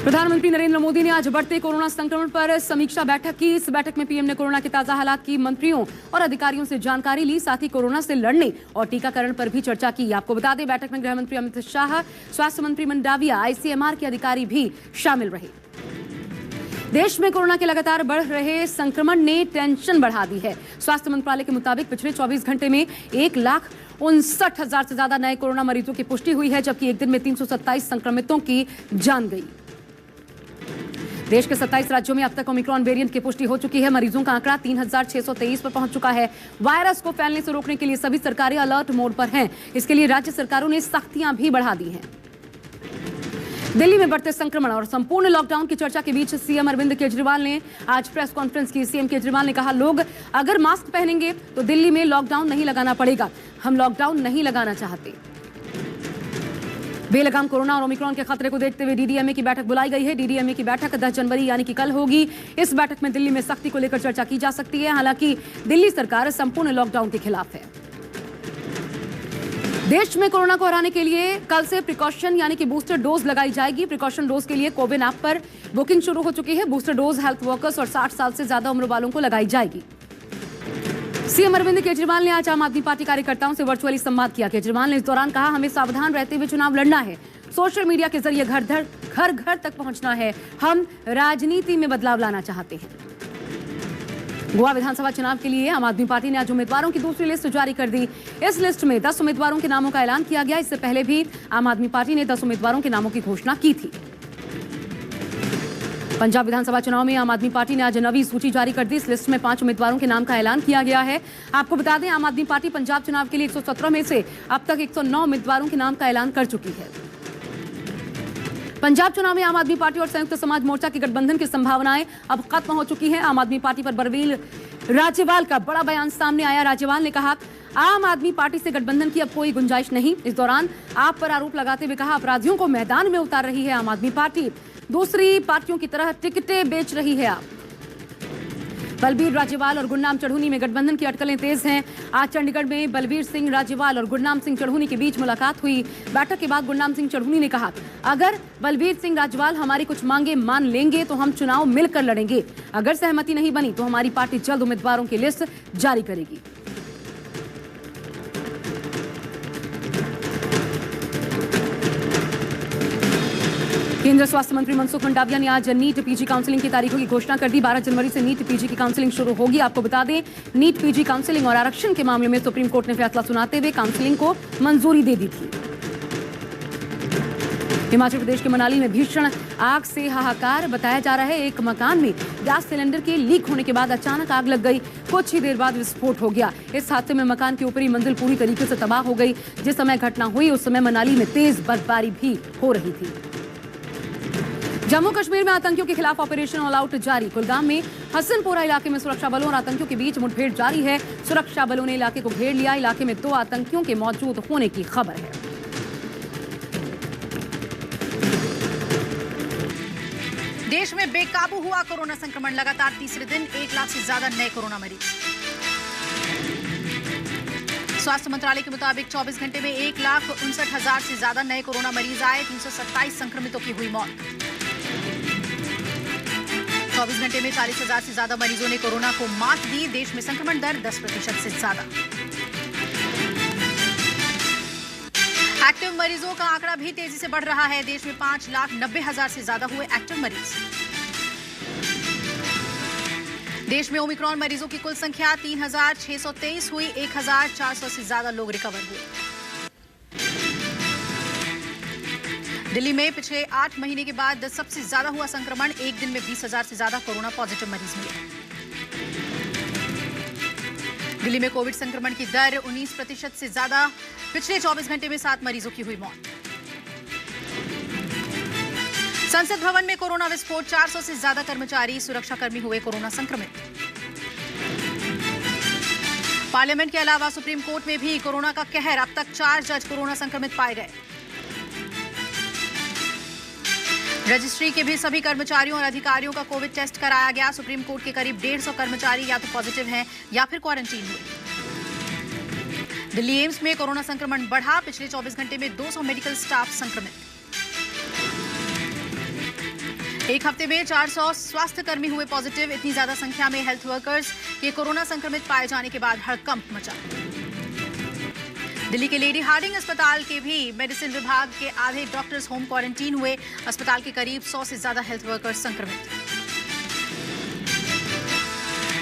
प्रधानमंत्री नरेंद्र मोदी ने आज बढ़ते कोरोना संक्रमण पर समीक्षा बैठक की। इस बैठक में पीएम ने कोरोना के ताजा हालात की मंत्रियों और अधिकारियों से जानकारी ली, साथ ही कोरोना से लड़ने और टीकाकरण पर भी चर्चा की। आपको बता दें, बैठक में गृह मंत्री अमित शाह, स्वास्थ्य मंत्री मंडाविया, आईसीएमआर के अधिकारी भी शामिल रहे। देश में कोरोना के लगातार बढ़ रहे संक्रमण ने टेंशन बढ़ा दी है। स्वास्थ्य मंत्रालय के मुताबिक पिछले 24 घंटे में 1,59,000 से ज्यादा नए कोरोना मरीजों की पुष्टि हुई है, जबकि एक दिन में 327 संक्रमितों की जान गई। देश के 27 राज्यों में अब तक ओमिक्रॉन वेरिएंट की पुष्टि हो चुकी है। मरीजों का आंकड़ा 3,623 पर पहुंच चुका है। वायरस को फैलने से रोकने के लिए सभी सरकारें अलर्ट मोड पर हैं। इसके लिए राज्य सरकारों ने सख्तियां भी बढ़ा दी हैं। दिल्ली में बढ़ते संक्रमण और संपूर्ण लॉकडाउन की चर्चा के बीच सीएम अरविंद केजरीवाल ने आज प्रेस कॉन्फ्रेंस की। सीएम केजरीवाल ने कहा, लोग अगर मास्क पहनेंगे तो दिल्ली में लॉकडाउन नहीं लगाना पड़ेगा। हम लॉकडाउन नहीं लगाना चाहते। बेलगाम कोरोना और ओमिक्रॉन के खतरे को देखते हुए डीडीएमए की बैठक बुलाई गई है। डीडीएमए की बैठक 10 जनवरी यानी कि कल होगी। इस बैठक में दिल्ली में सख्ती को लेकर चर्चा की जा सकती है। हालांकि दिल्ली सरकार संपूर्ण लॉकडाउन के खिलाफ है। देश में कोरोना को हराने के लिए कल से प्रिकॉशन यानी कि बूस्टर डोज लगाई जाएगी। प्रिकॉशन डोज के लिए कोविन ऐप पर बुकिंग शुरू हो चुकी है। बूस्टर डोज हेल्थ वर्कर्स और 60 साल से ज्यादा उम्र वालों को लगाई जाएगी। सीएम अरविंद केजरीवाल ने आज आम आदमी पार्टी कार्यकर्ताओं से वर्चुअली संवाद किया। केजरीवाल ने इस दौरान कहा, हमें सावधान रहते हुए चुनाव लड़ना है। सोशल मीडिया के जरिए घर घर तक पहुंचना है। हम राजनीति में बदलाव लाना चाहते हैं। गोवा विधानसभा चुनाव के लिए आम आदमी पार्टी ने आज उम्मीदवारों की दूसरी लिस्ट जारी कर दी। इस लिस्ट में 10 उम्मीदवारों के नामों का ऐलान किया गया। इससे पहले भी आम आदमी पार्टी ने 10 उम्मीदवारों के नामों की घोषणा की थी। पंजाब विधानसभा चुनाव में आम आदमी पार्टी ने आज नवी सूची जारी कर दी। इस लिस्ट में 5 उम्मीदवारों के नाम का ऐलान किया गया है। आपको बता दें, आम आदमी पार्टी पंजाब चुनाव के लिए 117 में से अब तक 109 उम्मीदवारों के नाम का ऐलान कर चुकी है। पंजाब चुनाव में आम आदमी पार्टी और संयुक्त समाज मोर्चा के गठबंधन की संभावनाएं अब खत्म हो चुकी हैं। आम आदमी पार्टी पर बलवीर राज्यपाल का बड़ा बयान सामने आया। राज्यपाल ने कहा, आम आदमी पार्टी से गठबंधन की अब कोई गुंजाइश नहीं। इस दौरान आप पर आरोप लगाते हुए कहा, अपराधियों को मैदान में उतार रही है आम आदमी पार्टी। दूसरी पार्टियों की तरह टिकटें बेच रही है आप। बलबीर राजेवाल और गुरनाम चढ़ूनी में गठबंधन की अटकलें तेज हैं। आज चंडीगढ़ में बलबीर सिंह राजेवाल और गुरनाम सिंह चढ़ूनी के बीच मुलाकात हुई। बैठक के बाद गुरनाम सिंह चढ़ूनी ने कहा, अगर बलबीर सिंह राजेवाल हमारी कुछ मांगे मान लेंगे तो हम चुनाव मिलकर लड़ेंगे। अगर सहमति नहीं बनी तो हमारी पार्टी जल्द उम्मीदवारों की लिस्ट जारी करेगी। केंद्रीय स्वास्थ्य मंत्री मनसुख मंडाविया ने आज नीट पीजी काउंसलिंग की तारीखों की घोषणा कर दी। 12 जनवरी से नीट पीजी की काउंसलिंग शुरू होगी। आपको बता दें, नीट पीजी काउंसलिंग और आरक्षण के मामले में सुप्रीम कोर्ट ने फैसला सुनाते हुए काउंसलिंग को मंजूरी दे दी थी। हिमाचल प्रदेश के मनाली में भीषण आग से हाहाकार बताया जा रहा है। एक मकान में गैस सिलेंडर के लीक होने के बाद अचानक आग लग गई। कुछ ही देर बाद विस्फोट हो गया। इस हादसे में मकान की ऊपरी मंजिल पूरी तरीके से तबाह हो गई। जिस समय घटना हुई उस समय मनाली में तेज बर्फबारी भी हो रही थी। जम्मू कश्मीर में आतंकियों के खिलाफ ऑपरेशन ऑल आउट जारी। कुलगाम में हसनपुरा इलाके में सुरक्षा बलों और आतंकियों के बीच मुठभेड़ जारी है। सुरक्षा बलों ने इलाके को घेर लिया। इलाके में 2 आतंकियों के मौजूद होने की खबर है। देश में बेकाबू हुआ कोरोना संक्रमण। लगातार तीसरे दिन 1 लाख से ज्यादा नए कोरोना मरीज। स्वास्थ्य मंत्रालय के मुताबिक 24 घंटे में 1,59,000 से ज्यादा नए कोरोना मरीज आए। 327 संक्रमितों की हुई मौत। 24 घंटे में 40,000 से ज्यादा मरीजों ने कोरोना को मात दी। देश में संक्रमण दर 10% से ज्यादा। एक्टिव मरीजों का आंकड़ा भी तेजी से बढ़ रहा है। देश में 5,90,000 से ज्यादा हुए एक्टिव मरीज। देश में ओमिक्रॉन मरीजों की कुल संख्या 3,623 हुई। 1,400 से ज्यादा लोग रिकवर हुए। दिल्ली में पिछले 8 महीने के बाद सबसे ज्यादा हुआ संक्रमण। एक दिन में 20,000 से ज्यादा कोरोना पॉजिटिव मरीज मिले। दिल्ली में कोविड संक्रमण की दर 19% से ज्यादा। पिछले 24 घंटे में 7 मरीजों की हुई मौत। संसद भवन में कोरोना विस्फोट। 400 से ज्यादा कर्मचारी सुरक्षाकर्मी हुए कोरोना संक्रमित। पार्लियामेंट के अलावा सुप्रीम कोर्ट में भी कोरोना का कहर। अब तक 4 जज कोरोना संक्रमित पाए गए। रजिस्ट्री के भी सभी कर्मचारियों और अधिकारियों का कोविड टेस्ट कराया गया। सुप्रीम कोर्ट के करीब 150 कर्मचारी या तो पॉजिटिव हैं या फिर क्वारंटीन हुए। दिल्ली एम्स में कोरोना संक्रमण बढ़ा। पिछले 24 घंटे में 200 मेडिकल स्टाफ संक्रमित। एक हफ्ते में 400 स्वास्थ्य कर्मी हुए पॉजिटिव। इतनी ज्यादा संख्या में हेल्थ वर्कर्स के कोरोना संक्रमित पाए जाने के बाद हड़कंप मचा। दिल्ली के लेडी हार्डिंग अस्पताल के भी मेडिसिन विभाग के आधे डॉक्टर्स होम क्वारंटीन हुए। अस्पताल के करीब 100 से ज्यादा हेल्थ वर्कर्स संक्रमित।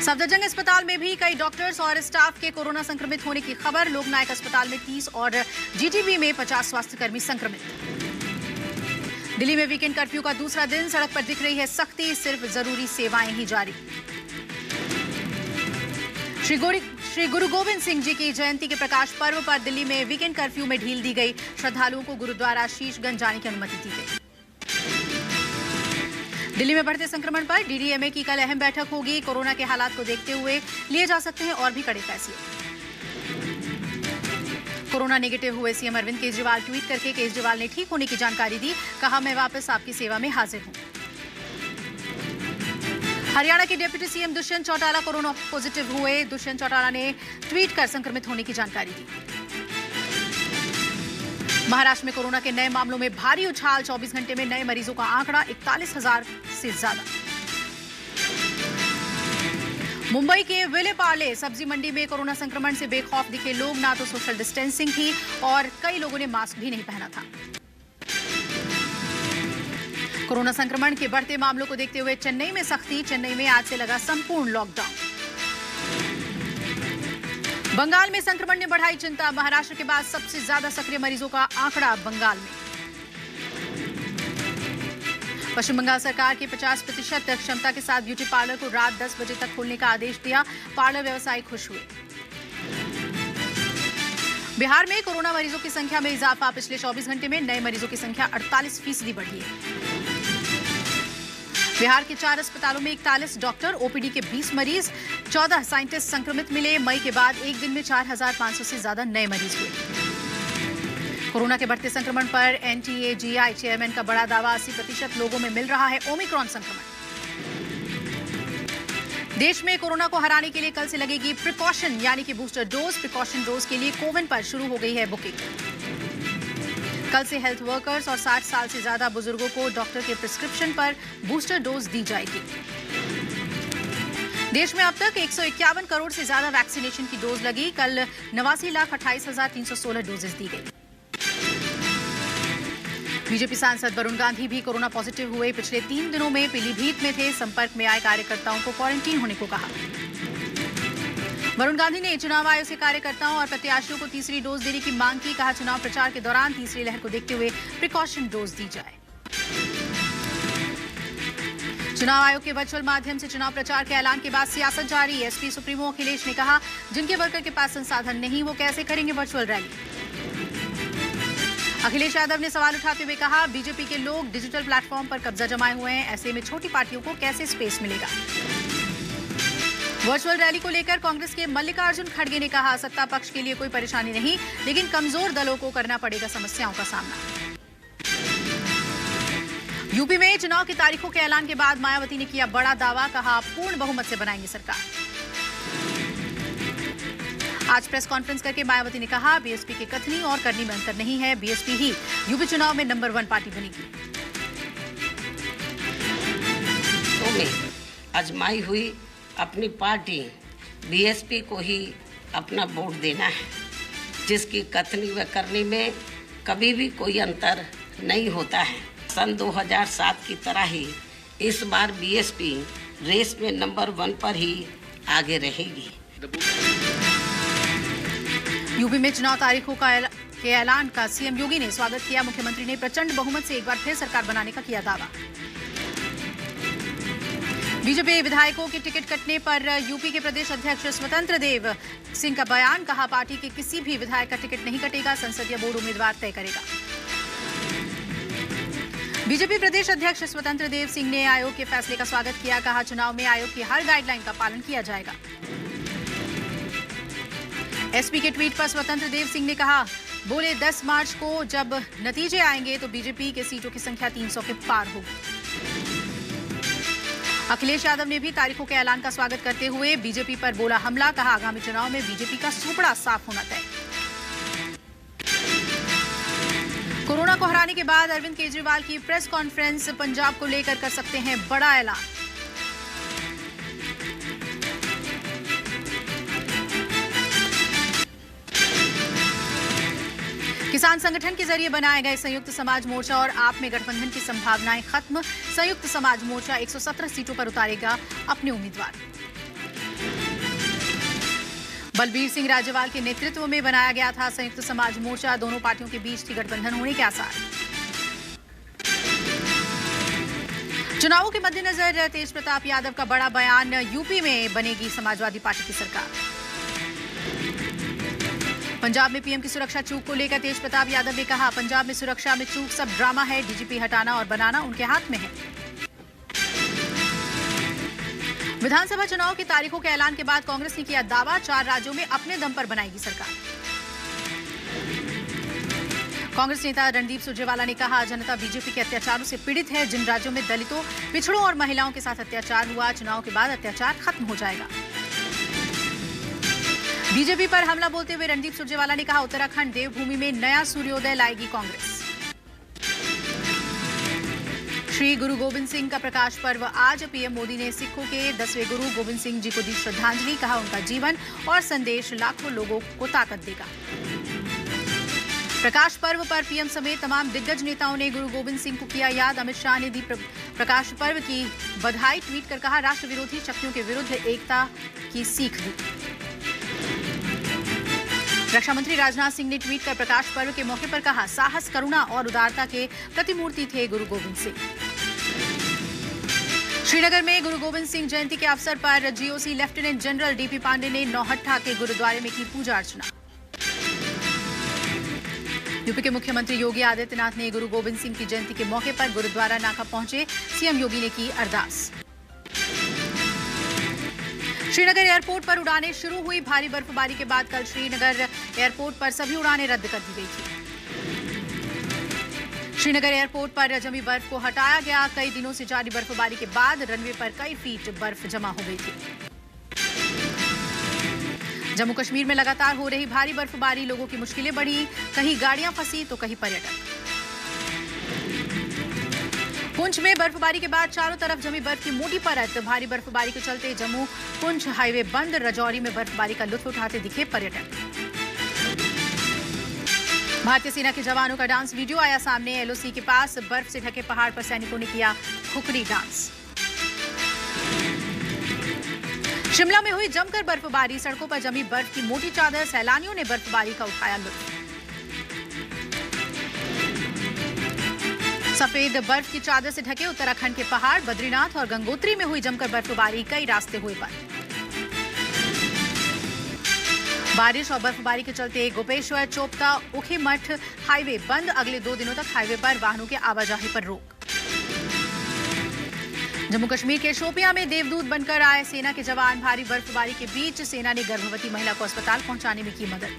सफदरजंग अस्पताल में भी कई डॉक्टर्स और स्टाफ के कोरोना संक्रमित होने की खबर। लोकनायक अस्पताल में 30 और जीटीबी में 50 स्वास्थ्यकर्मी संक्रमित। दिल्ली में वीकेंड कर्फ्यू का दूसरा दिन। सड़क पर दिख रही है सख्ती, सिर्फ जरूरी सेवाएं ही जारी। श्री गुरु गोविंद सिंह जी की जयंती के प्रकाश पर्व पर दिल्ली में वीकेंड कर्फ्यू में ढील दी गई। श्रद्धालुओं को गुरुद्वारा शीशगंज जाने की अनुमति दी गई। दिल्ली में बढ़ते संक्रमण पर डीडीएमए की कल अहम बैठक होगी। कोरोना के हालात को देखते हुए लिए जा सकते हैं और भी कड़े फैसले। कोरोना नेगेटिव हुए सीएम अरविंद केजरीवाल। ट्वीट करके केजरीवाल ने ठीक होने की जानकारी दी। कहा, मैं वापस आपकी सेवा में हाजिर हूं। हरियाणा के deputy CM Dushyant Chautala corona positive हुए। दुष्यंत चौटाला ने ट्वीट कर संक्रमित होने की जानकारी दी। महाराष्ट्र में कोरोना के नए मामलों में भारी उछाल। 24 घंटे में नए मरीजों का आंकड़ा 41,000 से ज्यादा। मुंबई के विले पार्ले सब्जी मंडी में कोरोना संक्रमण से बेखौफ दिखे लोग। ना तो सोशल डिस्टेंसिंग थी और कई लोगों ने मास्क भी नहीं पहना था। कोरोना संक्रमण के बढ़ते मामलों को देखते हुए चेन्नई में सख्ती। चेन्नई में आज से लगा संपूर्ण लॉकडाउन। बंगाल में संक्रमण ने बढ़ाई चिंता। महाराष्ट्र के बाद सबसे ज्यादा सक्रिय मरीजों का आंकड़ा बंगाल में। पश्चिम बंगाल सरकार के 50% क्षमता के साथ ब्यूटी पार्लर को रात 10 बजे तक खोलने का आदेश दिया। पार्लर व्यवसायी खुश हुए। बिहार में कोरोना मरीजों की संख्या में इजाफा। पिछले 24 घंटे में नए मरीजों की संख्या 48% बढ़ी है। बिहार के 4 अस्पतालों में 41 डॉक्टर, ओपीडी के 20 मरीज, 14 साइंटिस्ट संक्रमित मिले। मई के बाद एक दिन में 4,500 से ज्यादा नए मरीज हुए। कोरोना के बढ़ते संक्रमण पर एनटीए-जीआई चेयरमैन का बड़ा दावा। 80% लोगों में मिल रहा है ओमिक्रॉन संक्रमण। देश में कोरोना को हराने के लिए कल से लगेगी प्रिकॉशन यानी कि बूस्टर डोज। प्रिकॉशन डोज के लिए कोविन पर शुरू हो गई है बुकिंग। कल से हेल्थ वर्कर्स और 60 साल से ज्यादा बुजुर्गों को डॉक्टर के प्रिस्क्रिप्शन पर बूस्टर डोज दी जाएगी। देश में अब तक 151 करोड़ से ज्यादा वैक्सीनेशन की डोज लगी। कल 89,28,316 डोजेस दी गई। बीजेपी सांसद वरुण गांधी भी कोरोना पॉजिटिव हुए। पिछले 3 दिनों में पीलीभीत में थे। संपर्क में आए कार्यकर्ताओं को क्वारंटीन होने को कहा। वरुण गांधी ने चुनाव आयोग से कार्यकर्ताओं और प्रत्याशियों को तीसरी डोज देने की मांग की। कहा, चुनाव प्रचार के दौरान तीसरी लहर को देखते हुए प्रिकॉशन डोज दी जाए। चुनाव आयोग के वर्चुअल माध्यम से चुनाव प्रचार के ऐलान के बाद सियासत जारी। एसपी सुप्रीमो अखिलेश ने कहा, जिनके वर्कर के पास संसाधन नहीं वो कैसे करेंगे वर्चुअल रैली। अखिलेश यादव ने सवाल उठाते हुए कहा, बीजेपी के लोग डिजिटल प्लेटफॉर्म पर कब्जा जमाए हुए हैं। ऐसे में छोटी पार्टियों को कैसे स्पेस मिलेगा। वर्चुअल रैली को लेकर कांग्रेस के मल्लिकार्जुन खड़गे ने कहा, सत्ता पक्ष के लिए कोई परेशानी नहीं, लेकिन कमजोर दलों को करना पड़ेगा समस्याओं का सामना। यूपी में चुनाव की तारीखों के ऐलान के बाद मायावती ने किया बड़ा दावा। कहा, पूर्ण बहुमत से बनाएंगे सरकार। आज प्रेस कॉन्फ्रेंस करके मायावती ने कहा, बीएसपी के कथनी और करनी में अंतर नहीं है। बीएसपी ही यूपी चुनाव में नंबर 1 पार्टी बनेगी। तो में आजमाई हुई अपनी पार्टी बीएसपी को ही अपना वोट देना है, जिसकी कथनी व करनी में कभी भी कोई अंतर नहीं होता है। सन 2007 की तरह ही इस बार बीएसपी रेस में नंबर 1 पर ही आगे रहेगी। यूपी में चुनाव तारीखों के ऐलान का सीएम योगी ने स्वागत किया। मुख्यमंत्री ने प्रचंड बहुमत से एक बार फिर सरकार बनाने का किया दावा। बीजेपी विधायकों के टिकट कटने पर यूपी के प्रदेश अध्यक्ष स्वतंत्र देव सिंह का बयान। कहा, पार्टी के किसी भी विधायक का टिकट नहीं कटेगा, संसदीय बोर्ड उम्मीदवार तय करेगा। बीजेपी प्रदेश अध्यक्ष स्वतंत्र देव सिंह ने आयोग के फैसले का स्वागत किया। कहा, चुनाव में आयोग की हर गाइडलाइन का पालन किया जाएगा। एसपी के ट्वीट पर स्वतंत्र देव सिंह ने कहा, बोले 10 मार्च को जब नतीजे आएंगे तो बीजेपी के सीटों की संख्या 300 के पार होगी। अखिलेश यादव ने भी तारीखों के ऐलान का स्वागत करते हुए बीजेपी पर बोला हमला। कहा, आगामी चुनाव में बीजेपी का सुपड़ा साफ होना तय। कोरोना कोरोना को हराने के बाद अरविंद केजरीवाल की प्रेस कॉन्फ्रेंस, पंजाब को लेकर कर सकते हैं बड़ा ऐलान। किसान संगठन के जरिए बनाए गए संयुक्त समाज मोर्चा और आप में गठबंधन की संभावनाएं खत्म। संयुक्त समाज मोर्चा 117 सीटों पर उतारेगा अपने उम्मीदवार। बलबीर सिंह राजेवाल के नेतृत्व में बनाया गया था संयुक्त समाज मोर्चा। दोनों पार्टियों के बीच थी गठबंधन होने के आसार। चुनावों के मद्देनजर तेज प्रताप यादव का बड़ा बयान, यूपी में बनेगी समाजवादी पार्टी की सरकार। पंजाब में पीएम की सुरक्षा चूक को लेकर तेज प्रताप यादव ने कहा, पंजाब में सुरक्षा में चूक सब ड्रामा है, डीजीपी हटाना और बनाना उनके हाथ में है। विधानसभा चुनाव की तारीखों के ऐलान के बाद कांग्रेस ने किया दावा, 4 राज्यों में अपने दम पर बनाएगी सरकार। कांग्रेस नेता रणदीप सुरजेवाला ने कहा, जनता बीजेपी के अत्याचारों से पीड़ित है। जिन राज्यों में दलितों, पिछड़ों और महिलाओं के साथ अत्याचार हुआ, चुनाव के बाद अत्याचार खत्म हो जाएगा। बीजेपी पर हमला बोलते हुए रणदीप सुरजेवाला ने कहा, उत्तराखंड देवभूमि में नया सूर्योदय लाएगी कांग्रेस। श्री गुरु गोविंद सिंह का प्रकाश पर्व आज। पीएम मोदी ने सिखों के 10वें गुरु गोविंद सिंह जी को दी श्रद्धांजलि। कहा, उनका जीवन और संदेश लाखों लोगों को ताकत देगा। प्रकाश पर्व पर पीएम समेत तमाम दिग्गज नेताओं ने गुरु गोविंद सिंह को किया याद। अमित शाह ने दी प्रकाश पर्व की बधाई, ट्वीट कर कहा, राष्ट्र विरोधी शक्तियों के विरुद्ध एकता की सीख दी। रक्षा मंत्री राजनाथ सिंह ने ट्वीट कर प्रकाश पर्व के मौके पर कहा, साहस, करुणा और उदारता के प्रतिमूर्ति थे गुरु गोविंद सिंह। श्रीनगर में गुरु गोविंद सिंह जयंती के अवसर पर GOC lieutenant general DP Pandey ने नौहट्टा के गुरुद्वारे में की पूजा अर्चना। यूपी के मुख्यमंत्री योगी आदित्यनाथ ने गुरु गोविंद सिंह की जयंती के मौके पर गुरुद्वारा नाका पहुंचे। सीएम योगी ने की अरदास। श्रीनगर एयरपोर्ट पर उड़ानें शुरू हुई। भारी बर्फबारी के बाद कल श्रीनगर एयरपोर्ट पर सभी उड़ानें रद्द कर दी गई थी। श्रीनगर एयरपोर्ट पर जमी बर्फ को हटाया गया। कई दिनों से जारी बर्फबारी के बाद रनवे पर कई फीट बर्फ जमा हो गई थी। जम्मू कश्मीर में लगातार हो रही भारी बर्फबारी, लोगों की मुश्किलें बढ़ी। कहीं गाड़ियां फंसी तो कहीं पर्यटक। पुंछ में बर्फबारी के बाद चारों तरफ जमी बर्फ की मोटी परत। भारी बर्फबारी के चलते जम्मू पुंछ हाईवे बंद। रजौरी में बर्फबारी का लुत्फ उठाते दिखे पर्यटक। भारतीय सेना के जवानों का डांस वीडियो आया सामने। एलओसी के पास बर्फ से ढके पहाड़ पर सैनिकों ने किया खुखरी डांस। शिमला में हुई जमकर बर्फबारी। सड़कों पर जमी बर्फ की मोटी चादर। सैलानियों ने बर्फबारी का उठाया लुत्फ। सफेद बर्फ की चादर से ढके उत्तराखंड के पहाड़। बद्रीनाथ और गंगोत्री में हुई जमकर बर्फबारी। कई रास्ते हुए बंद। बारिश और बर्फबारी के चलते गोपेश्वर, चोपता, उखीमठ हाईवे बंद। अगले 2 दिनों तक हाईवे पर वाहनों के आवाजाही पर रोक। जम्मू कश्मीर के शोपियां में देवदूत बनकर आए सेना के जवान। भारी बर्फबारी के बीच सेना ने गर्भवती महिला को अस्पताल पहुंचाने में की मदद।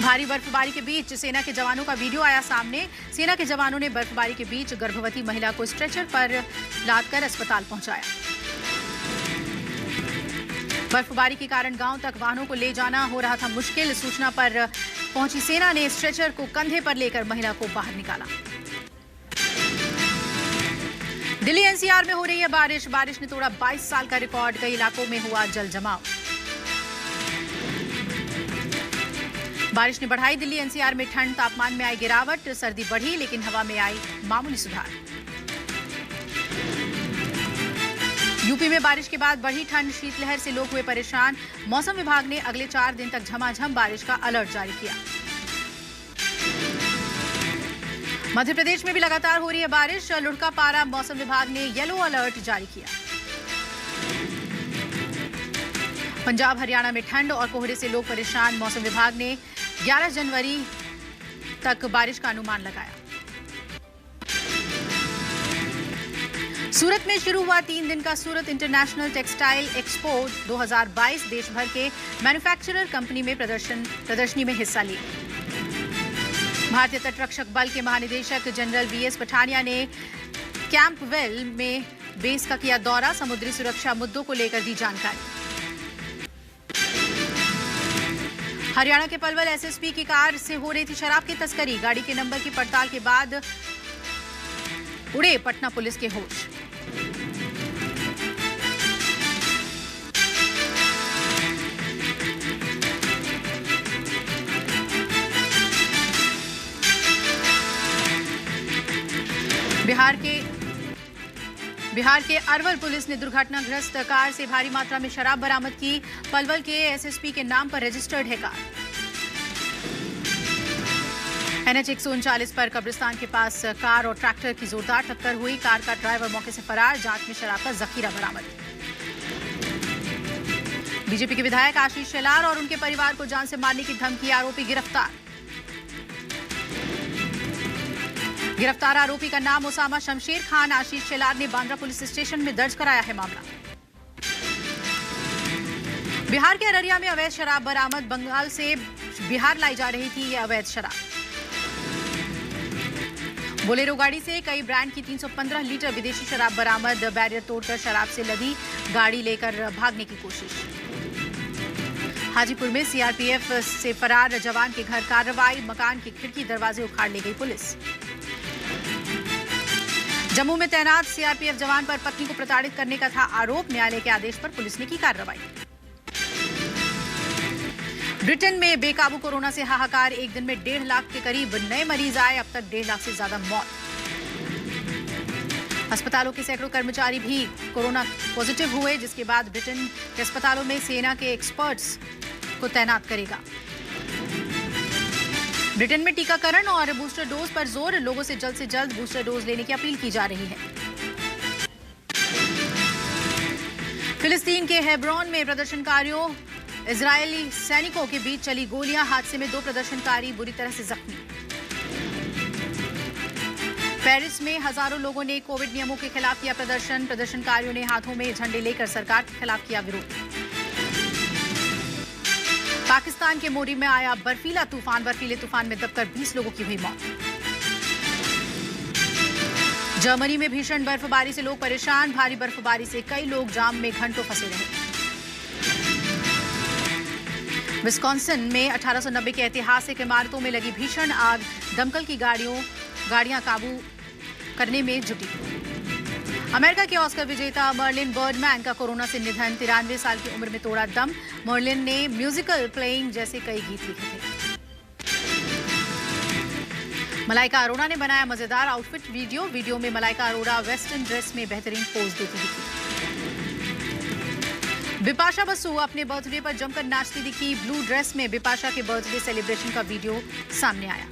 भारी बर्फबारी के बीच सेना के जवानों का वीडियो आया सामने। सेना के जवानों ने बर्फबारी के बीच गर्भवती महिला को स्ट्रेचर पर लादकर अस्पताल पहुंचाया। बर्फबारी के कारण गांव तक वाहनों को ले जाना हो रहा था मुश्किल। सूचना पर पहुंची सेना ने स्ट्रेचर को कंधे पर लेकर महिला को बाहर निकाला। दिल्ली एनसीआर में हो रही है बारिश। बारिश ने तोड़ा 22 साल का रिकॉर्ड। कई इलाकों में हुआ जल जमाव। बारिश ने बढ़ाई दिल्ली एनसीआर में ठंड। तापमान में आई गिरावट। सर्दी बढ़ी लेकिन हवा में आई मामूली सुधार। यूपी में बारिश के बाद बढ़ी ठंड। शीतलहर से लोग हुए परेशान। मौसम विभाग ने अगले 4 दिन तक झमाझम बारिश का अलर्ट जारी किया। मध्य प्रदेश में भी लगातार हो रही है बारिश। लुढ़का पारा। मौसम विभाग ने येलो अलर्ट जारी किया। पंजाब हरियाणा में ठंड और कोहरे से लोग परेशान। मौसम विभाग ने 11 जनवरी तक बारिश का अनुमान लगाया। सूरत में शुरू हुआ 3 दिन का सूरत इंटरनेशनल टेक्सटाइल एक्सपो 2022। देश भर के मैन्युफैक्चरर कंपनी में प्रदर्शनी में हिस्सा लिए। भारतीय तटरक्षक बल के महानिदेशक जनरल वीएस पठानिया ने कैंपवेल में बेस का किया दौरा। समुद्री सुरक्षा मुद्दों को लेकर दी जानकारी। हरियाणा के पलवल एसएसपी की कार से हो रही थी शराब की तस्करी। गाड़ी के नंबर की पड़ताल के बाद उड़े पटना पुलिस के होश। बिहार के अरवल पुलिस ने दुर्घटनाग्रस्त कार से भारी मात्रा में शराब बरामद की। पलवल के एसएसपी के नाम पर रजिस्टर्ड है कार। NH 139 पर कब्रिस्तान के पास कार और ट्रैक्टर की जोरदार टक्कर हुई। कार का ड्राइवर मौके से फरार। जांच में शराब का जखीरा बरामद। बीजेपी के विधायक आशीष शेलार और उनके परिवार को जान से मारने की धमकी, आरोपी गिरफ्तार। गिरफ्तार आरोपी का नाम उसामा शमशेर खान। आशीष शेलार ने बांद्रा पुलिस स्टेशन में दर्ज कराया है मामला। बिहार के अररिया में अवैध शराब बरामद। बंगाल से बिहार लाई जा रही थी यह अवैध शराब। बोलेरो गाड़ी से कई ब्रांड की 315 लीटर विदेशी शराब बरामद। बैरियर तोड़कर शराब से लदी गाड़ी लेकर भागने की कोशिश। हाजीपुर में सीआरपीएफ से फरार जवान के घर कार्रवाई। मकान की खिड़की दरवाजे उखाड़ ले गई पुलिस। जम्मू में तैनात सीआरपीएफ जवान पर पत्नी को प्रताड़ित करने का था आरोप। न्यायालय के आदेश पर पुलिस ने की कार्रवाई। ब्रिटेन में बेकाबू कोरोना से हाहाकार। एक दिन में 1.5 लाख के करीब नए मरीज आए। अब तक 1.5 लाख से ज्यादा मौत। अस्पतालों के सैकड़ों कर्मचारी भी कोरोना पॉजिटिव हुए, जिसके बाद ब्रिटेन के अस्पतालों में सेना के एक्सपर्ट्स को तैनात करेगा। ब्रिटेन में टीकाकरण और बूस्टर डोज पर जोर। लोगों से जल्द बूस्टर डोज लेने की अपील की जा रही है। फिलिस्तीन के हेब्रोन में प्रदर्शनकारियों इजरायली सैनिकों के बीच चली गोलियां। हादसे में 2 प्रदर्शनकारी बुरी तरह से जख्मी। पेरिस में हजारों लोगों ने कोविड नियमों के खिलाफ किया प्रदर्शन। प्रदर्शनकारियों ने हाथों में झंडे लेकर सरकार के खिलाफ किया विरोध। पाकिस्तान के मोरी में आया बर्फीला तूफान। बर्फीले तूफान में दबकर 20 लोगों की हुई मौत। जर्मनी में भीषण बर्फबारी से लोग परेशान। भारी बर्फबारी से कई लोग जाम में घंटों फंसे रहे। विस्कॉन्सिन में 1890 की ऐतिहासिक इमारतों में लगी भीषण आग। दमकल की गाड़ियां काबू करने में जुटी। अमेरिका के ऑस्कर विजेता मर्लिन बर्डमैन का कोरोना से निधन। 93 साल की उम्र में तोड़ा दम। मर्लिन ने म्यूजिकल प्लेइंग जैसे कई गीत लिखे थे। मलाइका अरोड़ा ने बनाया मजेदार आउटफिट वीडियो में मलाइका अरोड़ा वेस्टर्न ड्रेस में बेहतरीन पोज देती दिखी। बिपाशा बसु अपने बर्थडे पर जमकर नाचती दिखी। ब्लू ड्रेस में बिपाशा के बर्थडे सेलिब्रेशन का वीडियो सामने आया।